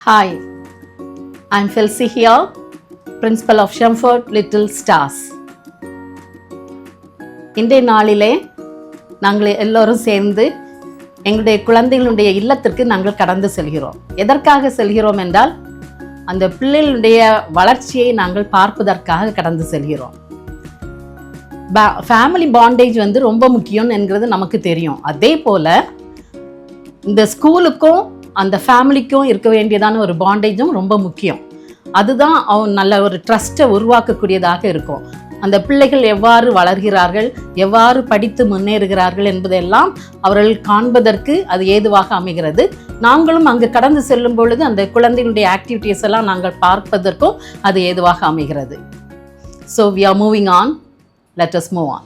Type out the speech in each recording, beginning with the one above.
Hi, I'm Felsi here, Principal of Shamford Little Stars. இன்றைய நாளிலே நாங்கள் எல்லோரும் சேர்ந்து எங்களுடைய குழந்தைகளுடைய இல்லத்திற்கு நாங்கள் கடந்து செல்கிறோம். எதற்காக செல்கிறோம் என்றால் அந்த பிள்ளைகளுடைய வளர்ச்சியை நாங்கள் பார்ப்பதற்காக கடந்து செல்கிறோம். ஃபேமிலி பாண்டேஜ் ரொம்ப முக்கியம் என்கிறது நமக்கு தெரியும். அதே போல் இந்த ஸ்கூலுக்கும் அந்த ஃபேமிலிக்கும் இருக்க வேண்டியதான ஒரு பாண்டேஜும் ரொம்ப முக்கியம். அதுதான் நல்ல ஒரு ட்ரஸ்ட்டை உருவாக்கக்கூடியதாக இருக்கும். அந்த பிள்ளைகள் எவ்வாறு வளர்கிறார்கள், எவ்வாறு படித்து முன்னேறுகிறார்கள் என்பதெல்லாம் அவர்கள் காண்பதற்கு அது ஏதுவாக அமைகிறது. நாங்களும் அங்கு கடந்து செல்லும் பொழுது அந்த குழந்தைகளுடைய ஆக்டிவிட்டீஸ் எல்லாம் நாங்கள் பார்ப்பதற்கும் அது ஏதுவாக அமைகிறது. So we are moving on. Let us move on.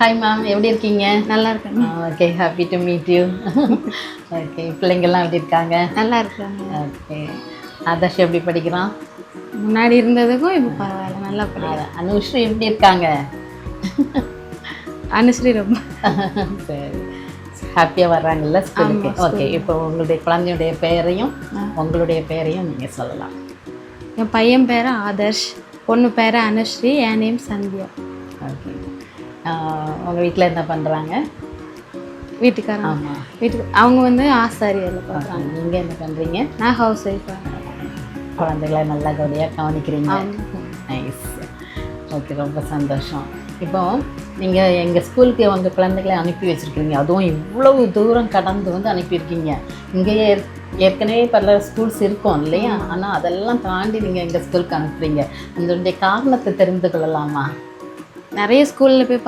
Hi ma'am, எப்படி இருக்கீங்க? நல்லா இருக்கேன். Okay, happy to meet you. Okay, பிள்ளைங்கள்லாம் எப்படி இருக்காங்க? நல்லா இருக்காங்க. ஓகே, ஆதர்ஷ் எப்படி படிக்கிறான்? முன்னாடி இருந்ததுக்கும் இப்போ பரவாயில்ல, நல்லா படிக்கிறான். அனுஸ்ரீ எப்படி இருக்காங்க? அனுஸ்ரீ ரொம்ப சரி, ஹாப்பியாக வர்றாங்கல்ல ஸ்கூலுக்கு? ஓகே, இப்போ உங்களுடைய குழந்தையுடைய பெயரையும் உங்களுடைய பெயரையும் நீங்கள் சொல்லலாம். என் பையன் பேர் ஆதர்ஷ், பொண்ணு பேர் அனுஸ்ரீ, என் நேம் சந்தியா. ஓகே, உங்கள் வீட்டில் என்ன பண்ணுறாங்க? வீட்டுக்காரங்க? ஆமாம், வீட்டுக்கு அவங்க ஆசாரி வேலை பார்க்குறாங்க. நீங்கள் என்ன பண்ணுறீங்க? நான் ஹவுஸ் ஒய்ஃபாக. குழந்தைகளை நல்லா கவனிக்கிறீங்க. நைஸ். ஓகே, ரொம்ப சந்தோஷம். இப்போ நீங்கள் எங்கள் ஸ்கூலுக்கு உங்கள் குழந்தைகளை அனுப்பி வச்சுருக்கீங்க, அதுவும் இவ்வளவு தூரம் கடந்து அனுப்பியிருக்கீங்க. இங்கேயே ஏற்கனவே பல ஸ்கூல்ஸ் இருக்கும் இல்லையா? ஆனால் அதெல்லாம் தாண்டி நீங்கள் எங்கள் ஸ்கூலுக்கு அனுப்புகிறீங்க. அதனுடைய காரணத்தை தெரிந்து கொள்ளலாமா? நிறைய ஸ்கூலில் போய்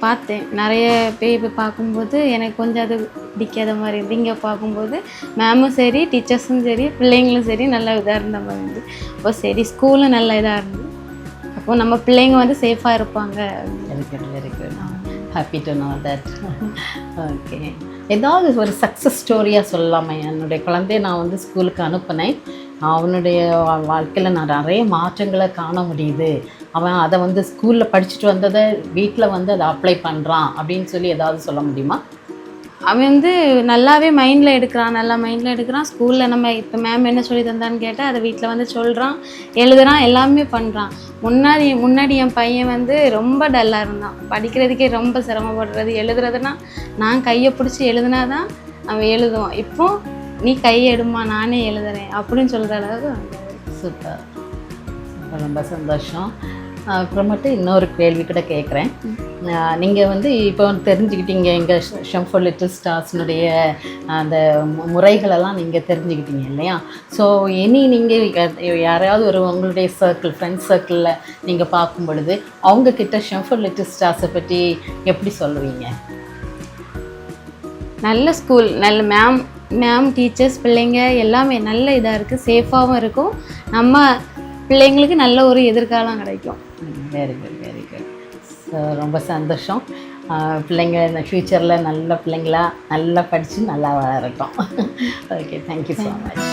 பார்த்தேன். நிறைய போய் பார்க்கும்போது எனக்கு கொஞ்சம் அது பிடிக்காத மாதிரி இருந்து, இங்கே பார்க்கும்போது மேமும் சரி, டீச்சர்ஸும் சரி, பிள்ளைங்களும் சரி நல்லா இதாக இருந்த மாதிரி இருந்து. அப்போ சரி, ஸ்கூலும் நல்லா இதாக இருந்து, அப்போது நம்ம பிள்ளைங்க சேஃபாக இருப்பாங்க. Very good, very good. Happy to know that. Okay, ஏதாவது ஒரு சக்ஸஸ் ஸ்டோரியாக சொல்லலாமா? என்னுடைய குழந்தைய நான் ஸ்கூலுக்கு அனுப்பினேன், அவனுடைய வாழ்க்கையில் நான் நிறைய மாற்றங்களை காண முடியுது, அவன் அதை ஸ்கூலில் படிச்சுட்டு வந்ததை வீட்டில் அதை அப்ளை பண்ணுறான் அப்படின்னு சொல்லி ஏதாவது சொல்ல முடியுமா? அவன் நல்லாவே மைண்டில் எடுக்கிறான், நல்லா மைண்டில் எடுக்கிறான். ஸ்கூலில் நம்ம இப்போ மேம் என்ன சொல்லி தந்தான்னு கேட்டால் அதை வீட்டில் சொல்கிறான், எழுதுகிறான், எல்லாமே பண்ணுறான். முன்னாடி என் பையன் ரொம்ப டல்லாக இருந்தான், படிக்கிறதுக்கே ரொம்ப சிரமப்படுறது. எழுதுறதுனா நான் கையை பிடிச்சி எழுதுனா தான் அவன் எழுதுவான். இப்போ நீ கையை எடுமா, நானே எழுதுறேன் அப்படின்னு சொல்கிற அளவுக்கு. சூப்பர், ரொம்ப சந்தோஷம். அப்புறமேட்டு இன்னொரு கேள்வி கூட கேட்குறேன். நீங்கள் இப்போ தெரிஞ்சுக்கிட்டீங்க எங்கள் ஷம்ஃபோர்ட் லிட்டில் ஸ்டார்ஸ்னுடைய அந்த முறைகளெல்லாம் நீங்கள் தெரிஞ்சுக்கிட்டீங்க இல்லையா? ஸோ இனி நீங்கள் யாரையாவது உங்களுடைய சர்க்கிள், ஃப்ரெண்ட்ஸ் சர்க்கிளில் நீங்கள் பார்க்கும் பொழுது அவங்கக்கிட்ட ஷம்ஃபோர்ட் லிட்டில் ஸ்டார்ஸை பற்றி எப்படி சொல்லுவீங்க? நல்ல ஸ்கூல், நல்ல மேம் டீச்சர்ஸ், பிள்ளைங்க எல்லாமே நல்ல இதாக இருக்குது, சேஃபாகவும் இருக்கும். நம்ம பிள்ளைங்களுக்கு நல்ல ஒரு எதிர்காலம் கிடைக்கும். Very good, very good. So ரொம்ப சந்தோஷம். பிள்ளைங்க இந்த ஃப்யூச்சரில் நல்ல பிள்ளைங்களா நல்லா படித்து நல்லா வளரட்டும். Okay, thank you so much.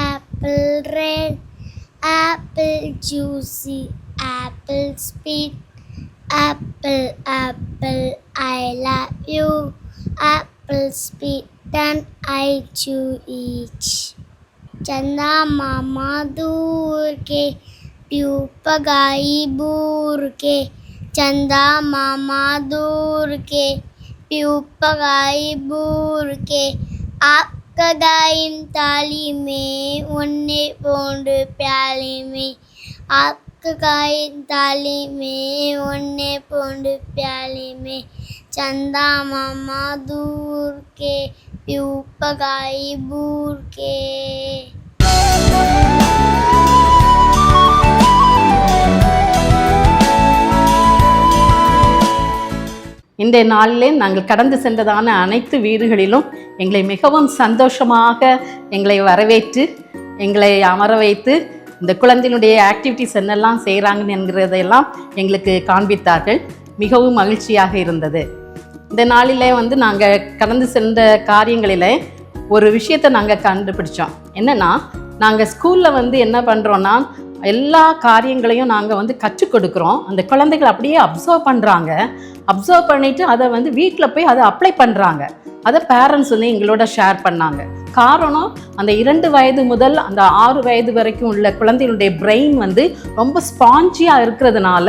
Apple red, apple juicy, apple sweet, apple, apple, I love you, apple sweet and I chew each. चंदा मामा दूर के प्यू पगाई बूर के चंदा मामा दूर के प्यू पगाई बूर के आपका गायम ताली में उन्ने पोंड प्याली में आपका गायम ताली में उन्ने पोंड प्याली में चंदा मामा दूर के प्यू पगाई बूर के. இந்த நாளிலே நாங்கள் கடந்து சென்றதான அனைத்து வீடுகளிலும் எங்களை மிகவும் சந்தோஷமாக எங்களை வரவேற்று எங்களை அமர வைத்து இந்த குழந்தையினுடைய ஆக்டிவிட்டிஸ் என்னெல்லாம் செய்கிறாங்கன்னு என்கிறதையெல்லாம் எங்களுக்கு காண்பித்தார்கள். மிகவும் மகிழ்ச்சியாக இருந்தது. இந்த நாளிலே நாங்கள் கடந்து சென்ற காரியங்களில் ஒரு விஷயத்தை நாங்கள் கண்டுபிடிச்சோம். என்னென்னா, நாங்கள் ஸ்கூலில் என்ன பண்ணுறோன்னா, எல்லா காரியங்களையும் நாங்கள் கற்றுக் கொடுக்குறோம். அந்த குழந்தைகள் அப்படியே அப்சர்வ் பண்ணுறாங்க. அப்சர்வ் பண்ணிவிட்டு அதை வீட்டில் போய் அதை அப்ளை பண்ணுறாங்க. அதை பேரண்ட்ஸ் எங்களோட ஷேர் பண்ணாங்க. காரணம், அந்த 2 வயது முதல் அந்த 6 வயது வரைக்கும் உள்ள குழந்தைகளுடைய பிரெயின் ரொம்ப ஸ்பாஞ்சியாக இருக்கிறதுனால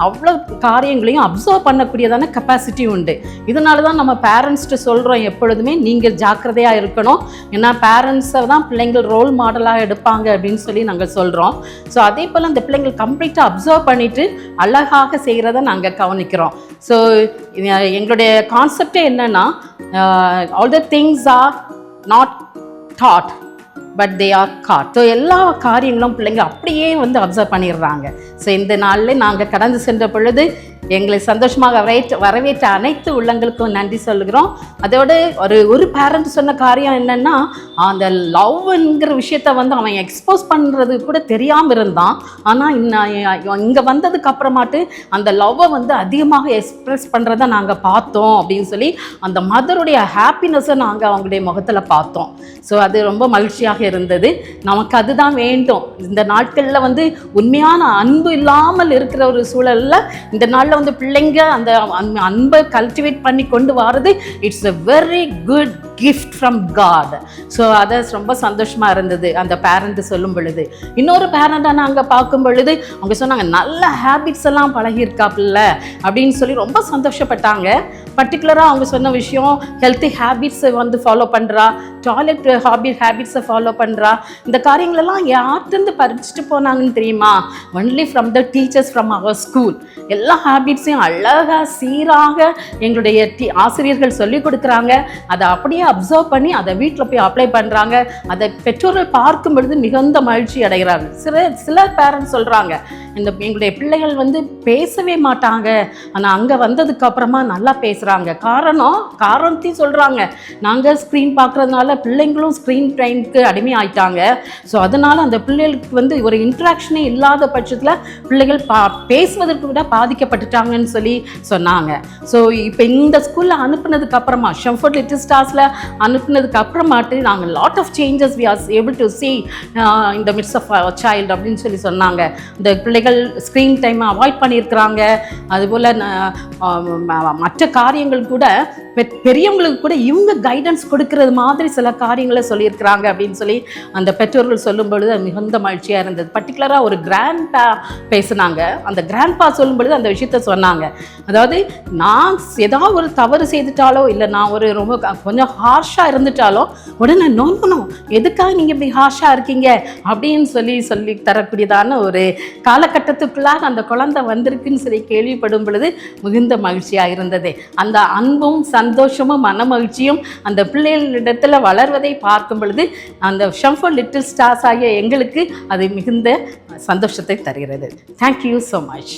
அவ்வளோ காரியங்களையும் அப்சர்வ் பண்ணக்கூடியதான கெப்பாசிட்டி உண்டு. இதனால தான் நம்ம பேரண்ட்ஸ்ட்டு சொல்கிறோம், எப்பொழுதுமே நீங்கள் ஜாக்கிரதையாக இருக்கணும். ஏன்னா பேரண்ட்ஸை தான் பிள்ளைங்கள் ரோல் மாடலாக எடுப்பாங்க அப்படின்னு சொல்லி நாங்கள் சொல்கிறோம். ஸோ அதே போல் அந்த பிள்ளைங்கள் கம்ப்ளீட்டாக அப்சர்வ் பண்ணிவிட்டு அழகாக செய்கிறத நாங்கள் கவனிக்கிறோம். ஸோ எங்களுடைய கான்செப்டே என்னென்னா, all the things are not taught but they are caught. So எல்லா காரியங்களும் பிள்ளைங்க அப்படியே அப்சர்வ் பண்ணிடுறாங்க. ஸோ இந்த நாளில் நாங்கள் கடந்து சென்ற பொழுது எங்களை சந்தோஷமாக வரவேற்ற அனைத்து உள்ளங்களுக்கும் நன்றி சொல்கிறோம். அதோடு ஒரு பேரண்ட் சொன்ன காரியம் என்னென்னா, அந்த லவ்ங்கிற விஷயத்த அவன் எக்ஸ்போஸ் பண்ணுறது கூட தெரியாமல் இருந்தான். ஆனால் இங்கே வந்ததுக்கு அப்புறமாட்டு அந்த லவ்வை அதிகமாக எக்ஸ்ப்ரெஸ் பண்ணுறதை நாங்கள் பார்த்தோம் அப்படின்னு சொல்லி அந்த மதருடைய ஹாப்பினஸை நாங்கள் அவங்களுடைய முகத்தில் பார்த்தோம். ஸோ அது ரொம்ப மகிழ்ச்சியாக இருந்தது. நமக்கு அதுதான் வேண்டும். இந்த நாட்களில் உண்மையான அன்பு இல்லாமல் இருக்கிற ஒரு சூழலில் இந்த நாளில் பிள்ளைங்க அந்த அன்பை கல்டிவேட் பண்ணி கொண்டு வர்றது, it's a very good gift from God. So அதை ரொம்ப சந்தோஷமாக இருந்தது அந்த பேரண்ட் சொல்லும் பொழுது. இன்னொரு பேரண்ட்டாக நாங்கள் பார்க்கும் பொழுது அவங்க சொன்னாங்க, நல்ல ஹேபிட்ஸ் எல்லாம் பழகியிருக்காப்புல அப்படின்னு சொல்லி ரொம்ப சந்தோஷப்பட்டாங்க. பர்டிகுலராக அவங்க சொன்ன விஷயம், ஹெல்த்தி ஹேபிட்ஸை ஃபாலோ பண்ணுறா, டாய்லெட் ஹேபிட்ஸை ஃபாலோ பண்ணுறா. இந்த காரியங்களெல்லாம் யார்கிட்டருந்து படிச்சுட்டு போனாங்கன்னு தெரியுமா? Only from the teachers from our school. எல்லா ஹேபிட்ஸையும் அழகாக சீராக எங்களுடைய ஆசிரியர்கள் சொல்லிக் கொடுக்குறாங்க. அதை அப்படியே அப்சர்வ் பண்ணி அதை வீட்டில் போய் அப்ளை பண்ணுறாங்க. அதை பெற்றோர்கள் பார்க்கும் பொழுது மிகுந்த மகிழ்ச்சி அடைகிறார்கள். சில பேரண்ட்ஸ் சொல்கிறாங்க, எங்களுடைய பிள்ளைகள் பேசவே மாட்டாங்க, ஆனால் அங்கே வந்ததுக்கு அப்புறமா நல்லா பேசுகிறாங்க. காரணத்தையும் சொல்கிறாங்க, நாங்கள் ஸ்க்ரீன் பார்க்குறதுனால பிள்ளைங்களும் ஸ்க்ரீன் டைமுக்கு அடிமை ஆயிட்டாங்க. ஸோ அதனால் அந்த பிள்ளைகளுக்கு ஒரு இன்ட்ராக்ஷனே இல்லாத பட்சத்தில் பிள்ளைகள் பேசுவதற்கு விட பாதிக்கப்பட்டுட்டாங்கன்னு சொல்லி சொன்னாங்க. ஸோ இப்போ இந்த ஸ்கூலில் அனுப்புனதுக்கு அப்புறமா, ஷெஃபர்ட் லிட்டில் ஸ்டார்ஸில் அனுப்புனதுக்கு அப்புறமாட்டு நாங்கள் lot of changes we are able to see in the midst of a child அப்படின்னு சொல்லி சொன்னாங்க. இந்த பிள்ளைகள் ஸ்க்ரீன் டைமை அவாய்ட் பண்ணியிருக்கிறாங்க. அதுபோல் மற்ற காரியங்கள் கூட பெரியவங்களுக்கு கூட இவங்க கைடன்ஸ் கொடுக்கறது மாதிரி சில காரியங்களை சொல்லியிருக்கிறாங்க அப்படின்னு சொல்லி அந்த பெற்றோர்கள் சொல்லும் பொழுது அது மிகுந்த மகிழ்ச்சியாக இருந்தது. பர்டிகுலராக ஒரு கிராண்ட்பா பேசுனாங்க. அந்த கிராண்ட்பா சொல்லும் பொழுது அந்த விஷயத்த சொன்னாங்க. அதாவது, நான் ஏதாவது ஒரு தவறு செய்துட்டாலோ இல்லை நான் ரொம்ப கொஞ்சம் ஹார்ஷாக இருந்துட்டாலோ உடனே நோ எதுக்காக நீங்கள் இப்படி ஹார்ஷாக இருக்கீங்க அப்படின்னு சொல்லி தரக்கூடியதான ஒரு காலகட்டத்துக்குள்ளாக அந்த குழந்தை வந்திருக்குன்னு சொல்லி கேள்விப்படும் பொழுது மிகுந்த மகிழ்ச்சியாக இருந்தது. அந்த அன்பும் சந்தோஷமும் மன மகிழ்ச்சியும் அந்த பிள்ளைகளிடத்தில் வளர்வதை பார்க்கும் பொழுது அந்த ஷெஃபர்ட் லிட்டில் ஸ்டார்ஸ் ஆகிய எங்களுக்கு அது மிகுந்த சந்தோஷத்தை தருகிறது. Thank you so much.